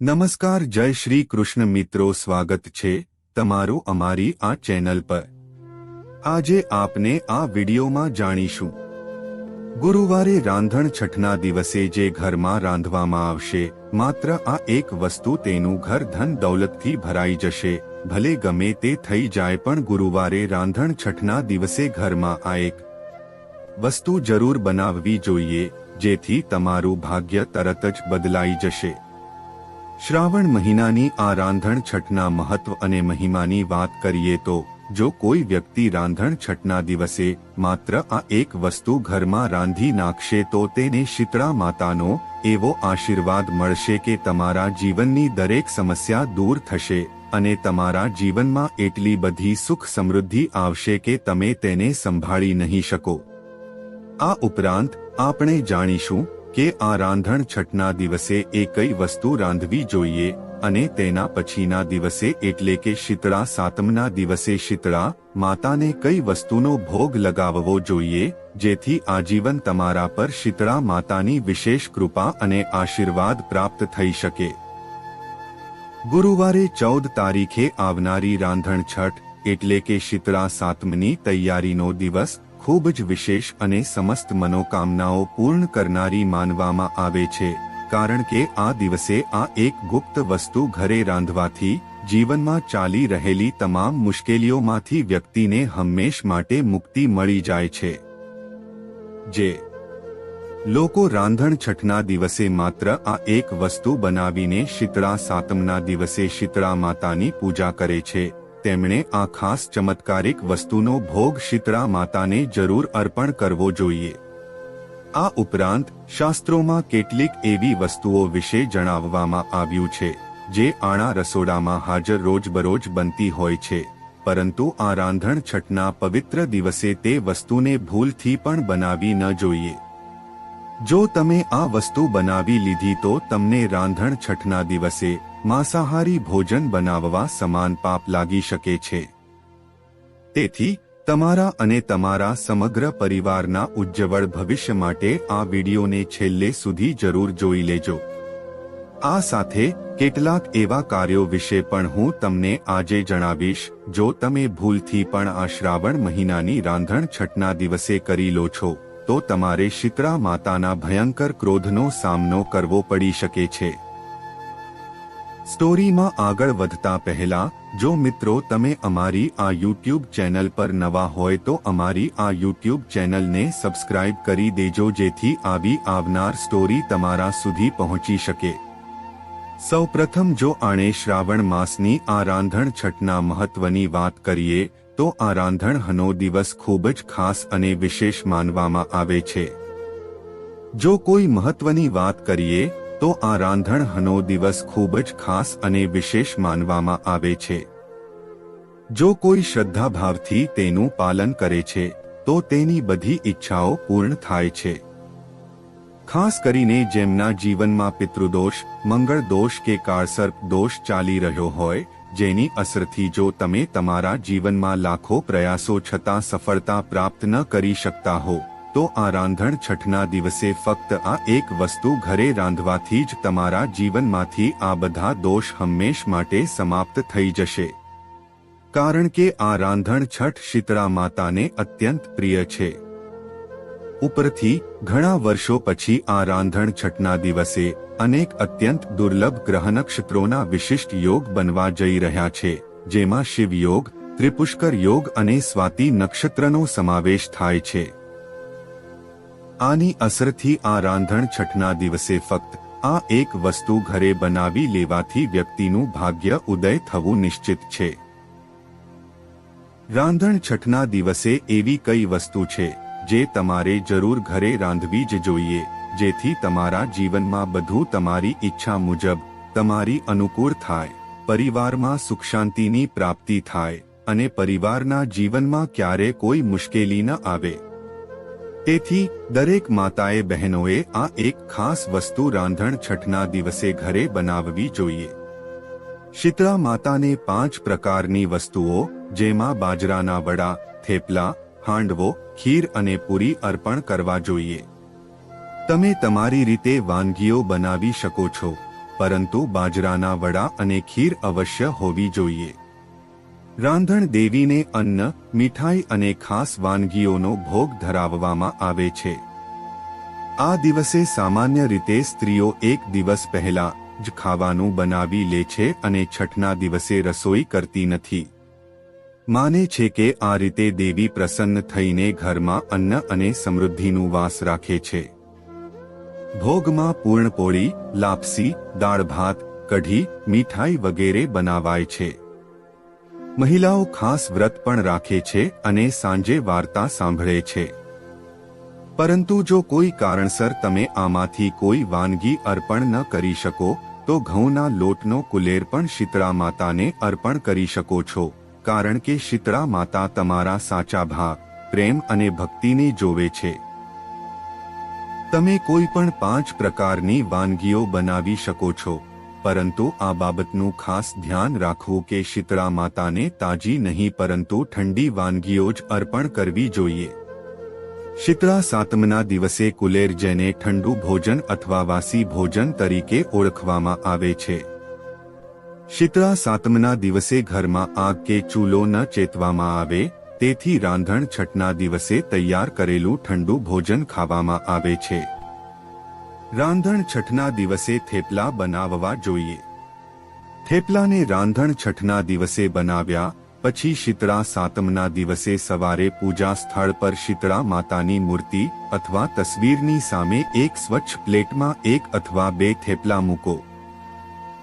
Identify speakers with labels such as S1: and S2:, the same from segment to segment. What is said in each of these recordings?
S1: નમસ્કાર, જય શ્રી કૃષ્ણ મિત્રો, સ્વાગત છે તમારું અમારી આ ચેનલ પર। આજે આપને આ વિડીયોમાં જાણીશું ગુરુવારે રાંધણ છઠના દિવસે જે ઘરમાં રાંધવામાં આવશે, માત્ર આ એક વસ્તુ તેનું ઘર ધન દૌલતથી ભરાઈ જશે। ભલે ગમે તે થઈ જાય પણ ગુરુવારે રાંધણ છઠના દિવસે ઘરમાં આ એક વસ્તુ જરૂર બનાવવી જોઈએ, જેથી તમારું ભાગ્ય તરત જ બદલાઈ જશે। શ્રાવણ મહિનાની આ રાંધણ છઠના મહત્વ અને મહિમાની વાત કરીએ તો જો કોઈ વ્યક્તિ રાંધણ છઠના દિવસે માત્ર આ એક વસ્તુ ઘરમાં રાંધી નાખશે તો તેને શીતળા માતાનો એવો આશીર્વાદ મળશે કે તમારા જીવનની દરેક સમસ્યા દૂર થશે અને તમારા જીવનમાં એટલી બધી સુખ સમૃદ્ધિ આવશે કે તમે તેને સંભાળી નહીં શકો। આ ઉપરાંત આપણે જાણીશું કે આ રાંધણ છઠના દિવસે એ કઈ વસ્તુ રાંધવી જોઈએ અને તેના પછીના દિવસે એટલે કે શીતળા સાતમના દિવસે શીતળા માતાને કઈ વસ્તુનો ભોગ લગાવવો જોઈએ, જેથી આજીવન તમારા પર શીતળા માતાની વિશેષ કૃપા અને આશીર્વાદ પ્રાપ્ત થઈ શકે। ગુરુવારે 14 તારીખે આવનારી રાંધણ છઠ એટલે કે શીતળા સાતમની તૈયારીનો દિવસ ખૂબ જ વિશેષ અને સમસ્ત મનોકામનાઓ પૂર્ણ કરનારી માનવામાં આવે છે, કારણ કે આ દિવસે આ એક ગુપ્ત વસ્તુ ઘરે રાંધવાથી જીવનમાં ચાલી રહેલી તમામ મુશ્કેલીઓમાંથી વ્યક્તિને હંમેશ માટે મુક્તિ મળી જાય છે। જે લોકો રાંધણ છઠના દિવસે માત્ર આ એક વસ્તુ બનાવીને શીતળા સાતમના દિવસે શીતળા માતાની પૂજા કરે છે, તેમણે આ ખાસ ચમત્કારિક વસ્તુનો ભોગ શીતળા માતાને જરૂર અર્પણ કરવો જોઈએ। આ ઉપરાંત શાસ્ત્રોમાં કેટલીક એવી વસ્તુઓ વિશે જણાવવામાં આવ્યું છે જે આણા રસોડામાં હાજર રોજબરોજ બનતી હોય છે, પરંતુ આ રાંધણ છઠના પવિત્ર દિવસે તે વસ્તુને ભૂલથી પણ બનાવી ન જોઈએ। જો તમે આ વસ્તુ બનાવી લીધી તો તમને રાંધણ છઠના દિવસે માંસાહારી ભોજન બનાવવા સમાન પાપ લાગી શકે છે। તેથી તમારા અને તમારા સમગ્ર પરિવારના ઉજ્જવળ ભવિષ્ય માટે આ વિડીયોને છેલ્લે સુધી જરૂર જોઈ લેજો। આ સાથે કેટલાક એવા કાર્યો વિશે પણ હું તમને આજે જણાવીશ જો તમે ભૂલથી પણ આ શ્રાવણ મહિનાની રાંધણ છઠના દિવસે કરી લો છો તો તમારે શીતળા માતાના ભયંકર ક્રોધનો સામનો કરવો પડી શકે છે। સ્ટોરીમાં આગળ વધતા પહેલા જો મિત્રો તમે અમારી આ યુટ્યુબ ચેનલ પર નવા હોય તો અમારી આ યુટ્યુબ ચેનલને સબસ્ક્રાઇબ કરી દેજો, જેથી આવી આવનાર સ્ટોરી તમારા સુધી પહોંચી શકે। સૌપ્રથમ જો આણે શ્રાવણ માસની આ રાંધણ છઠના મહત્વની વાત કરીએ તો આ રાંધણનો દિવસ ખૂબ જ ખાસ અને વિશેષ માનવામાં આવે છે। જો કોઈ મહત્વની વાત કરીએ તો આ રાંધણનો દિવસ ખૂબ જ ખાસ અને વિશેષ માનવામાં આવે છે। જો કોઈ શ્રદ્ધાભાવથી તેનું પાલન કરે છે તો તેની બધી ઈચ્છાઓ પૂર્ણ થાય છે। ખાસ કરીને જેમના જીવનમાં પિતૃદોષ, મંગળ દોષ કે કાળસર્પ દોષ ચાલી રહ્યો હોય, જેની અસરથી જો તમે તમારા જીવનમાં લાખો પ્રયાસો છતાં સફળતા પ્રાપ્ત ન કરી શકતા હો તો આ રાંધણ છઠના દિવસે ફક્ત આ એક વસ્તુ ઘરે રાંધવાથી જ તમારા જીવનમાંથી આ બધા દોષ હંમેશ માટે સમાપ્ત થઈ જશે, કારણ કે આ રાંધણ છઠ શીતળા માતાને અત્યંત પ્રિય છે। ઉપરથી ઘણા વર્ષો પછી આ રાંધણ છઠના દિવસે અનેક અત્યંત દુર્લભ ગ્રહ નક્ષત્રોના વિશિષ્ટ યોગ બનવા જઈ રહ્યા છે, જેમાં શિવ યોગ, ત્રિપુષ્કર યોગ અને સ્વાતિ નક્ષત્રનો સમાવેશ થાય છે। આની અસરથી આ રાંધણ છઠના દિવસે ફક્ત આ એક વસ્તુ ઘરે બનાવી લેવાથી વ્યક્તિનું ભાગ્ય ઉદય થવું નિશ્ચિત છે। રાંધણ છઠના દિવસે એવી કઈ વસ્તુ છે જે તમારે જરૂર ઘરે રાંધવી જ જોઈએ, જેથી તમારા જીવનમાં બધું તમારી ઈચ્છા મુજબ તમારી અનુકૂળ થાય, પરિવારમાં સુખ શાંતિની પ્રાપ્તિ થાય અને પરિવારના જીવનમાં ક્યારે કોઈ મુશ્કેલી ન આવે। તેથી દરેક માતાએ બહેનોએ આ એક ખાસ વસ્તુ રાંધણ છઠના દિવસે ઘરે બનાવવી જોઈએ। શીતળા માતાને 5 પ્રકારની વસ્તુઓ જેમાં બાજરાના વડા, થેપલા, હાંડવો, ખીર અને પૂરી અર્પણ કરવા જોઈએ। તમે તમારી રીતે વાનગીઓ બનાવી શકો છો, પરંતુ બાજરાના વડા અને ખીર અવશ્ય હોવી જોઈએ. રાંધણ દેવીને અન્ન, મીઠાઈ અને ખાસ વાનગીઓનો ભોગ ધરાવવામાં આવે છે. આ દિવસે સામાન્ય રીતે સ્ત્રીઓ એક દિવસ પહેલા જ ખાવાનું બનાવી લે છે અને છઠના દિવસે રસોઈ કરતી નથી. માને છે કે આ રીતે દેવી પ્રસન્ન થઈને ઘરમાં અન્ન અને સમૃદ્ધિનું વાસ રાખે છે. ભોગમાં પૂર્ણપોળી, લાપસી, દાળ ભાત, કઢી, મીઠાઈ વગેરે બનાવાય છે. મહિલાઓ ખાસ વ્રત પણ રાખે છે અને સાંજે વાર્તા સાંભળે છે. પરંતુ જો કોઈ કારણસર તમે આમાંથી કોઈ વાનગી અર્પણ ન કરી શકો તો ઘઉંના લોટનો કુલેર પણ શીતળા માતાને અર્પણ કરી શકો છો, કારણ કે શીતળા માતા તમારા સાચા ભાવ, પ્રેમ અને ભક્તિને જોવે છે. તમે કોઈ પણ 5 પ્રકારની વાનગીઓ બનાવી શકો છો, પરંતુ આ બાબતનું ખાસ ધ્યાન રાખવું કે શીતળા માતાને તાજી નહીં પરંતુ ઠંડી વાનગીઓ જ અર્પણ કરવી જોઈએ. શીતળા સાતમના દિવસે કુલેર, જેને ઠંડુ ભોજન અથવા વાસી ભોજન તરીકે ઓળખવામાં આવે છે. શીતળા સાતમના દિવસે ઘરમાં આગ કે ચૂલો ન ચેતવામાં આવે, તેથી રાંધણ છઠના દિવસે તૈયાર કરેલું ઠંડુ ભોજન ખાવામાં આવે છે. રાંધણ છઠના દિવસે થેપલા બનાવવા જોઈએ. થેપલાને રાંધણ છઠના દિવસે બનાવ્યા પછી શીતળા સાતમના દિવસે સવારે પૂજા સ્થળ પર શીતળા માતાની મૂર્તિ અથવા તસવીરની સામે એક સ્વચ્છ પ્લેટમાં 1 અથવા 2 થેપલા મૂકો.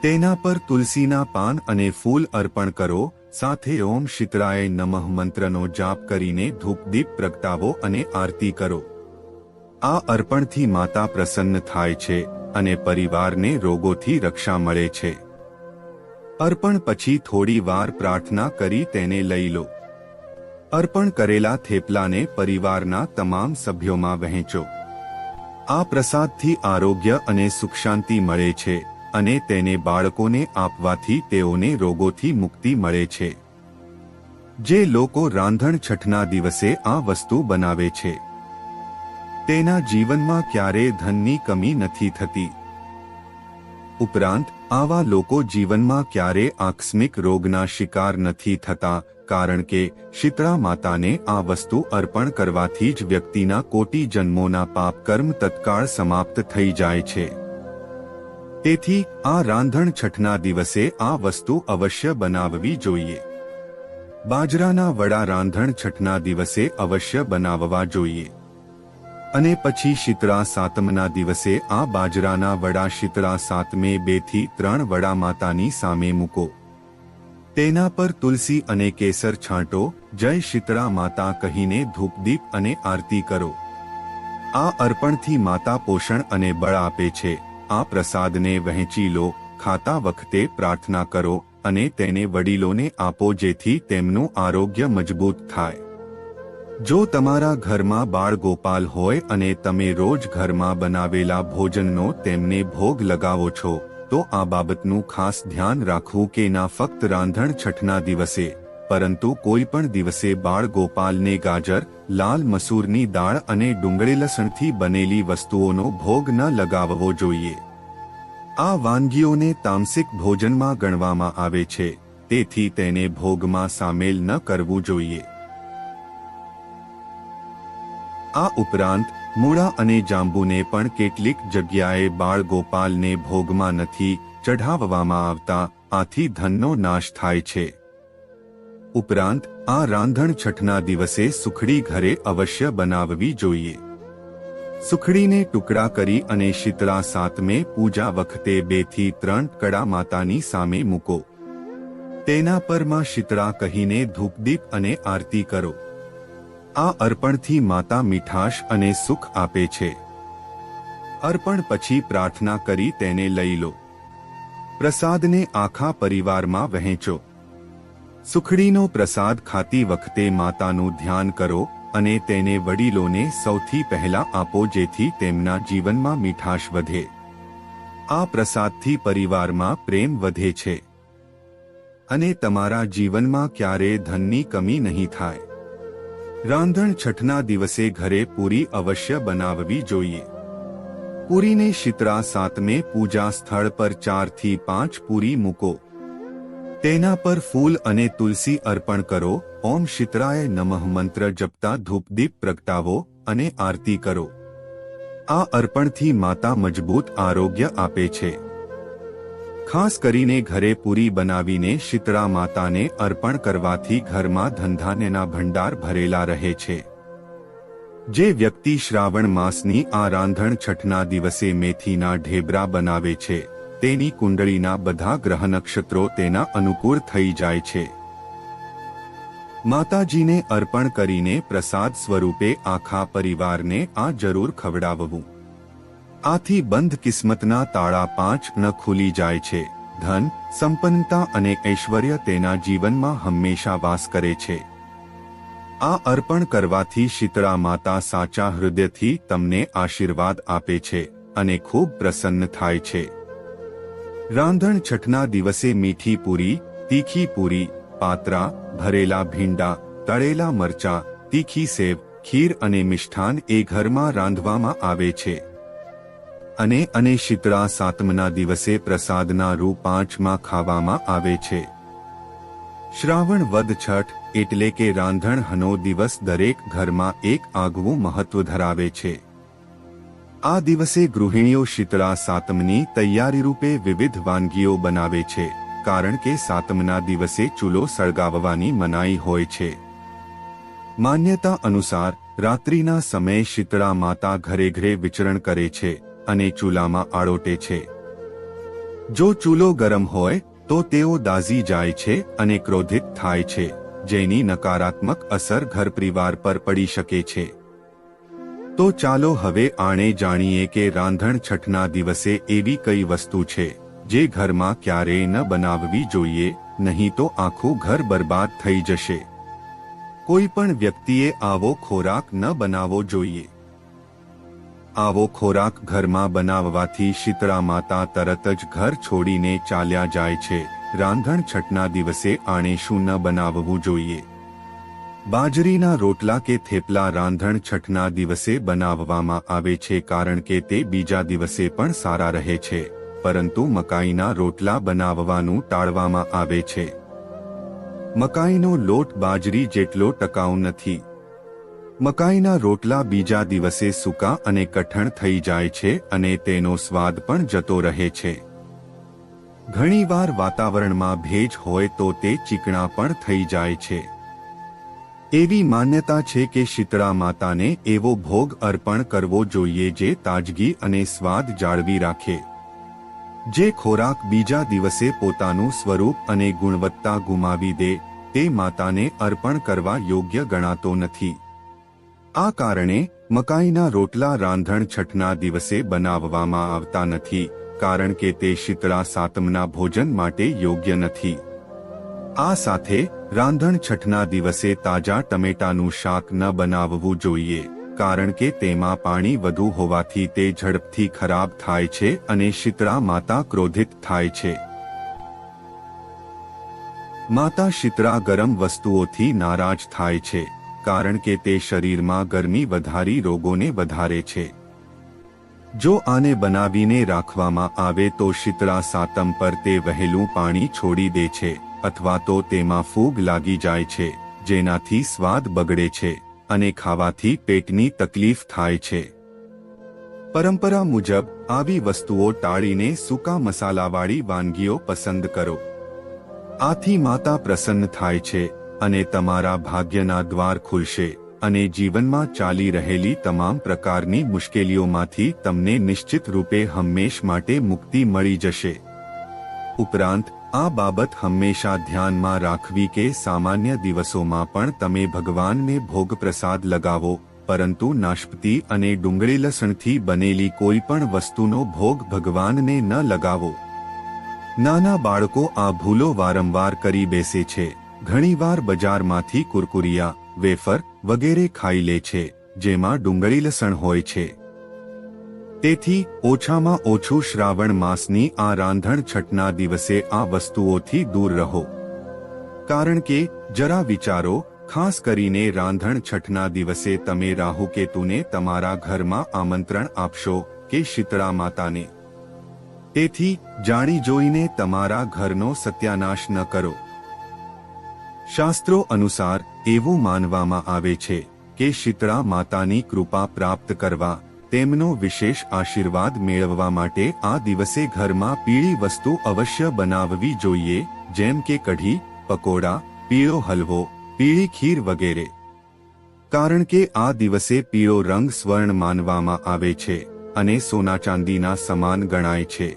S1: તેના પર તુલસીના પાન અને ફૂલ અર્પણ કરો. સાથે ઓમ શીતળાય નમઃ મંત્રનો જાપ કરીને ધૂપદીપ પ્રગટાવો અને આરતી કરો. આ અર્પણથી માતા પ્રસન્ન થાય છે અને પરિવારને રોગોથી રક્ષા મળે છે. અર્પણ પછી થોડી વાર પ્રાર્થના કરી તેને લઈ લો. અર્પણ કરેલા થેપલાને પરિવારના તમામ સભ્યોમાં વહેંચો. આ પ્રસાદથી આરોગ્ય અને સુખ શાંતિ મળે છે અને તેને બાળકોને આપવાથી તેઓને રોગોથી મુક્તિ મળે છે. જે લોકો રાંધણ છઠના દિવસે આ વસ્તુ બનાવે છે તેના જીવનમાં ક્યારેય ધનની કમી નથી થતી. ઉપરાંત આવા લોકો જીવનમાં ક્યારેય આકસ્મિક રોગના શિકાર નથી થતા, કારણ કે શીતળા માતાને આ વસ્તુ અર્પણ કરવાથી જ વ્યક્તિના કોટી જન્મોના પાપ કર્મ તત્કાળ સમાપ્ત થઈ જાય છે. તેથી આ રાંધણ છઠના દિવસે આ વસ્તુ અવશ્ય બનાવવી જોઈએ. બાજરાના વડા રાંધણ છઠના દિવસે અવશ્ય બનાવવા જોઈએ. અને પછી શીતળા સાતમના દિવસે આ બાજરાના વડા શીતળા સાતમે 2 થી 3 વડા માતાની સામે મૂકો. તેના પર તુલસી અને કેસર છાંટો. જય શીતળા માતા કહીને ધૂપદીપ અને આરતી કરો. આ અર્પણથી માતા પોષણ અને બળ આપે છે. આ પ્રસાદને વહેંચી લો. ખાતા વખતે પ્રાર્થના કરો અને તેને વડીલોને આપો જેથી તેમનું આરોગ્ય મજબૂત થાય. જો તમારા ઘરમાં બાળ ગોપાલ હોય અને તમે રોજ ઘરમાં બનાવેલા ભોજનનો તેમને ભોગ લગાવો છો તો આ બાબતનું ખાસ ધ્યાન રાખવું કે ના ફક્ત રાંધણ છઠના દિવસે પરંતુ કોઈ પણ દિવસે બાળ ગોપાલને ગાજર, લાલ મસૂરની દાળ અને ડુંગળી લસણથી બનેલી વસ્તુઓનો ભોગ ન લગાવવો જોઈએ. આ વાનગીઓને તામસિક ભોજનમાં ગણવામાં આવે છે, તેથી તેને ભોગમાં સામેલ ન કરવું જોઈએ. આ ઉપરાંત મૂળા અને જાંબુને પણ કેટલીક જગ્યાએ બાળ ગોપાલને ભોગમાં નથી ચઢાવવામાં આવતા, આથી ધનનો નાશ થાય છે. ઉપરાંત આ રાંધણ છઠના દિવસે સુખડી ઘરે અવશ્ય બનાવવી જોઈએ. સુખડીને ટુકડા કરી અને શીતળા સાતમે પૂજા વખતે 2 થી 3 કડા માતાની સામે મૂકો. તેના પર માં શીતળા કહીને ધૂપદીપ અને આરતી કરો. આ અર્પણથી માતા મીઠાશ અને સુખ આપે છે. અર્પણ પછી પ્રાર્થના કરી તેને લઈ લો. પ્રસાદને આખા પરિવારમાં વહેંચો. સુખડીનો પ્રસાદ ખાતી વખતે માતાનું ધ્યાન કરો અને તેને વડીલોને સૌથી પહેલા આપો જેથી તેમના જીવનમાં મીઠાશ વધે. આ પ્રસાદથી પરિવારમાં પ્રેમ વધે છે અને તમારા જીવનમાં ક્યારેય ધનની કમી નહીં થાય. રાંધણ છઠના દિવસે ઘરે પૂરી અવશ્ય બનાવવી જોઈએ. પૂરીને શીતળા સાતમે પૂજા સ્થળ પર 4 થી 5 પૂરી મૂકો. તેના પર ફૂલ અને તુલસી અર્પણ કરો. ઓમ શીતળાય નમઃ મંત્ર જપતા ધૂપદીપ પ્રગટાવો અને આરતી કરો. આ અર્પણથી માતા મજબૂત આરોગ્ય આપે છે. ખાસ કરીને ઘરે પૂરી બનાવીને શીતળા માતાને અર્પણ કરવાથી ઘરમાં ધનધાન્યના ભંડાર ભરેલા રહે છે. જે વ્યક્તિ શ્રાવણ માસની આ રાંધણ છઠના દિવસે મેથીના ઢેબરા બનાવે છે તેની કુંડળીના બધા ગ્રહ નક્ષત્રો તેના અનુકૂળ થઈ જાય છે. માતાજીને અર્પણ કરીને પ્રસાદ સ્વરૂપે આખા પરિવારને આ જરૂર ખવડાવવું. આથી બંધ કિસ્મતના તાળા 5 ન ખુલી જાય છે. ધન, સંપન્નતા અને ઐશ્વર્ય તેના જીવનમાં હંમેશા વાસ કરે છે. આ અર્પણ કરવાથી શીતળા માતા સાચા હૃદયથી તમને આશીર્વાદ આપે છે અને ખૂબ પ્રસન્ન થાય છે. રાંધણ છઠના દિવસે મીઠી પૂરી, તીખી પૂરી, પાત્રા, ભરેલા ભીંડા, તળેલા મરચાં, તીખી સેવ, ખીર અને મિષ્ઠાન એ ઘરમાં રાંધવામાં આવે છે. અને શીતળા સાતમના દિવસે પ્રસાદના રૂપ 5માં ખાવામાં આવે છે. શ્રાવણ વદ છઠ એટલે કે રાંધણનો દિવસ દરેક ઘરમાં એક આગવું મહત્વ ધરાવે છે. આ દિવસે ગૃહિણીઓ શીતળા સાતમની તૈયારી રૂપે વિવિધ વાનગીઓ બનાવે છે, કારણ કે સાતમના દિવસે ચૂલો સળગાવવાની મનાઈ હોય છે. માન્યતા અનુસાર રાત્રિના સમયે શીતળા માતા ઘરે ઘરે વિચરણ કરે છે અને ચૂલામાં આળોટે છે. જો ચૂલો ગરમ હોય તો તેઓ દાઝી જાય છે અને ક્રોધિત થાય છે, જેની નકારાત્મક અસર ઘર પરિવાર પર પડી શકે છે. તો ચાલો હવે આણે જાણીએ કે રાંધણ છઠના દિવસે એવી કઈ વસ્તુ છે જે ઘરમાં ક્યારેય ન બનાવવી જોઈએ, નહીં તો આખું ઘર બરબાદ થઈ જશે. કોઈ પણ વ્યક્તિએ આવો ખોરાક ન બનાવવો જોઈએ. આવો ખોરાક ઘરમાં બનાવવાથી શીતળા માતા તરત જ ઘર છોડીને ચાલ્યા જાય છે. રાંધણ છઠના દિવસે આણે શું ન બનાવવું જોઈએ? બાજરીના રોટલા કે થેપલા રાંધણ છઠના દિવસે બનાવવામાં આવે છે કારણ કે તે બીજા દિવસે પણ સારા રહે છે, પરંતુ મકાઈના રોટલા બનાવવાનું ટાળવામાં આવે છે. મકાઈનો લોટ બાજરી જેટલો ટકાઉ નથી. મકાઈના રોટલા બીજા દિવસે સૂકા અને કઠણ થઈ જાય છે અને તેનો સ્વાદ પણ જતો રહે છે. ઘણીવાર વાતાવરણમાં ભેજ હોય તો તે ચીકણા પણ થઈ જાય છે. એવી માન્યતા છે કે શીતળા માતાને એવો ભોગ અર્પણ કરવો જોઈએ જે તાજગી અને સ્વાદ જાળવી રાખે. જે ખોરાક બીજા દિવસે પોતાનું સ્વરૂપ અને ગુણવત્તા ગુમાવી દે તે માતાને અર્પણ કરવા યોગ્ય ગણાતો નથી. આ કારણે મકાઈના રોટલા રાંધણ છઠના દિવસે બનાવવામાં આવતા નથી, કારણ કે તે શીતળા સાતમના ભોજન માટે યોગ્ય નથી. આ સાથે રાંધણ છઠના દિવસે તાજા ટમેટાનું શાક ન બનાવવું જોઈએ, કારણ કે તેમાં પાણી વધુ હોવાથી તે ઝડપથી ખરાબ થાય છે અને શીતળા માતા ક્રોધિત થાય છે. માતા શીતળા ગરમ વસ્તુઓથી નારાજ થાય છે, કારણ કે તે શરીરમાં ગરમી વધારી રોગોને વધારે છે. જો આને બનાવીને રાખવામાં આવે તો શીતળા સાતમ પર તે વહેલું પાણી છોડી દે છે અથવા તો તેમાં ફૂગ લાગી જાય છે, જેનાથી સ્વાદ બગડે છે અને ખાવાથી પેટની તકલીફ થાય છે. પરંપરા મુજબ આવી વસ્તુઓ ટાળીને સૂકા મસાલાવાળી વાનગીઓ પસંદ કરો. આથી માતા પ્રસન્ન થાય છે અને તમારા ભાગ્યના દ્વાર ખુલશે અને જીવનમાં ચાલી રહેલી તમામ પ્રકારની મુશ્કેલીઓમાંથી તમને નિશ્ચિત રૂપે હંમેશ માટે મુક્તિ મળી જશે. ઉપરાંત આ બાબત હંમેશા ધ્યાનમાં રાખવી કે સામાન્ય દિવસોમાં પણ તમે ભગવાનને ભોગ પ્રસાદ લગાવો, પરંતુ નાશપતી અને ડુંગળી લસણથી બનેલી કોઈ પણ વસ્તુનો ભોગ ભગવાનને ન લગાવો. નાના બાળકો આ ભૂલો વારંવાર કરી બેસે છે. ઘણીવાર બજારમાંથી કુરકુરિયા, વેફર વગેરે ખાઈ લે છે, જેમાં ડુંગળી લસણ હોય છે. તેથી ઓછામાં ઓછું શ્રાવણ માસની આ રાંધણ છઠના દિવસે આ વસ્તુઓથી દૂર રહો. કારણ કે જરા વિચારો, ખાસ કરીને રાંધણ છઠના દિવસે તમે રાહુકેતુને તમારા ઘરમાં આમંત્રણ આપશો કે શીતળા માતાને. તેથી જાણી જોઈને તમારા ઘરનો સત્યાનાશ ન કરો. શાસ્ત્રો અનુસાર એવું માનવામાં આવે છે કે શીતળા માતાની કૃપા પ્રાપ્ત કરવા, તેમનો વિશેષ આશીર્વાદ મેળવવા માટે આ દિવસે ઘરમાં પીળી વસ્તુ અવશ્ય બનાવવી જોઈએ, જેમ કે કઢી, પકોડા, પીળો હલવો, પીળી ખીર વગેરે. કારણ કે આ દિવસે પીળો રંગ સ્વર્ણ માનવામાં આવે છે અને સોના ચાંદીના સમાન ગણાય છે.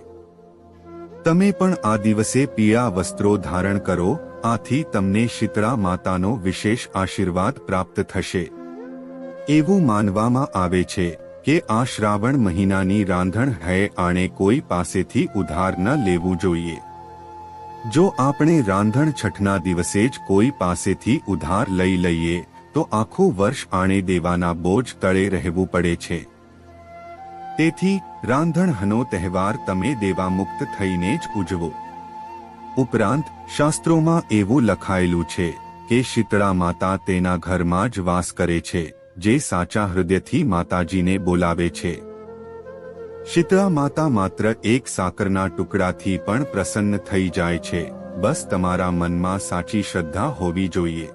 S1: તમે પણ આ દિવસે પીળા વસ્ત્રો ધારણ કરો, આથી તમને શીતળા માતાનો વિશેષ આશીર્વાદ પ્રાપ્ત થશે. એવું માનવામાં આવે છે કે આ શ્રાવણ મહિનાની રાંધણ હૈ આણે કોઈ પાસેથી ઉધાર ન લેવું જોઈએ. જો આપણે રાંધણ છઠના દિવસે જ કોઈ પાસેથી ઉધાર લઈ લઈએ તો આખું વર્ષ આણે દેવાના બોજ તળે રહેવું પડે છે. તેથી રાંધણનો તહેવાર તમે દેવામુક્ત થઈને જ ઉજવો. ઉપરાંત શાસ્ત્રોમાં એવું લખાયેલું છે કે શીતળા માતા તેના ઘરમાં જ વાસ કરે છે, જે સાચા હૃદયથી માતાજીને બોલાવે છે. શીતળા માતા માત્ર એક સાકરના ટુકડાથી પણ પ્રસન્ન થઈ જાય છે. બસ તમારા મનમાં સાચી શ્રદ્ધા હોવી જોઈએ.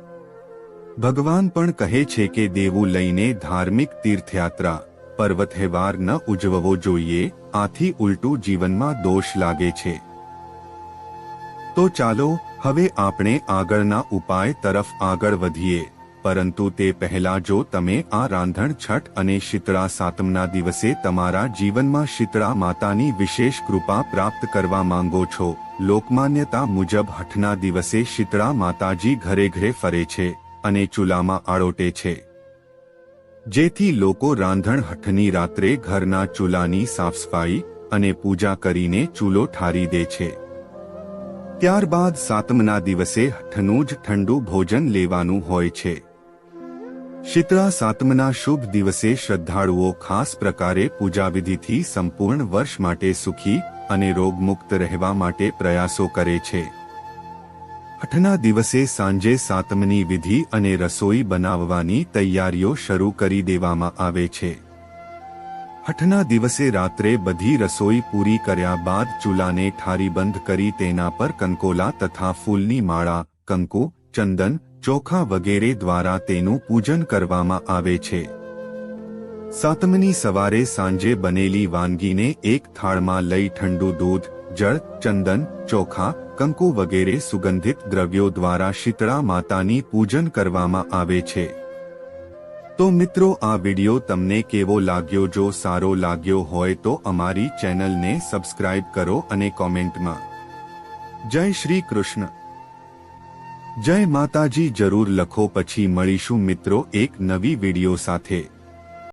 S1: ભગવાન પણ કહે છે કે દેવું લઈને ધાર્મિક તીર્થયાત્રા, પર્વતહેવાર ન ઉજવવો જોઈએ, આથી ઉલટું જીવનમાં દોષ લાગે છે. તો ચાલો હવે આપણે આગળના ઉપાય તરફ આગળ વધીએ, પરંતુ તે પહેલા જો તમે આ રાંધણ છઠ અને શીતળા સાતમના દિવસે તમારા જીવનમાં શીતળા માતાની વિશેષ કૃપા પ્રાપ્ત કરવા માંગો છો, લોકમાન્યતા મુજબ હઠના દિવસે શીતળા માતાજી ઘરે ઘરે ફરે છે અને ચૂલામાં આળોટે છે. જેથી લોકો રાંધણ હઠની રાત્રે ઘરના ચૂલાની સાફસફાઈ અને પૂજા કરીને ચૂલો ઠારી દે છે. ત્યારબાદ સાતમના દિવસે હઠનું જ ઠંડુ ભોજન લેવાનું હોય છે. શીતળા સાતમના શુભ દિવસે શ્રદ્ધાળુઓ ખાસ પ્રકારે પૂજાવિધિથી સંપૂર્ણ વર્ષ માટે સુખી અને રોગમુક્ત રહેવા માટે પ્રયાસો કરે છે. હઠના દિવસે સાંજે સાતમની વિધિ અને રસોઈ બનાવવાની તૈયારીઓ શરૂ કરી દેવામાં આવે છે. હઠના દિવસે રાત્રે બધી રસોઈ પૂરી કર્યા બાદ ચૂલાને ઠારી બંધ કરી તેના પર કંકોલા તથા ફૂલની માળા, કંકુ, ચંદન, ચોખા વગેરે દ્વારા તેનું પૂજન કરવામાં આવે છે. સાતમની સવારે સાંજે બનેલી વાનગીને એક થાળમાં લઈ ઠંડુ દૂધ, જળ, ચંદન, ચોખા, કંકુ વગેરે સુગંધિત દ્રવ્યો દ્વારા શીતળા માતાની પૂજન કરવામાં આવે છે. તો મિત્રો, આ વિડિયો તમને કેવો લાગ્યો? જો સારો લાગ્યો હોય તો અમારી ચેનલને સબસ્ક્રાઇબ કરો અને કોમેન્ટમાં જય શ્રી કૃષ્ણ, જય માતાજી જરૂર લખો. પછી મળીશું મિત્રો એક નવી વિડિયો સાથે.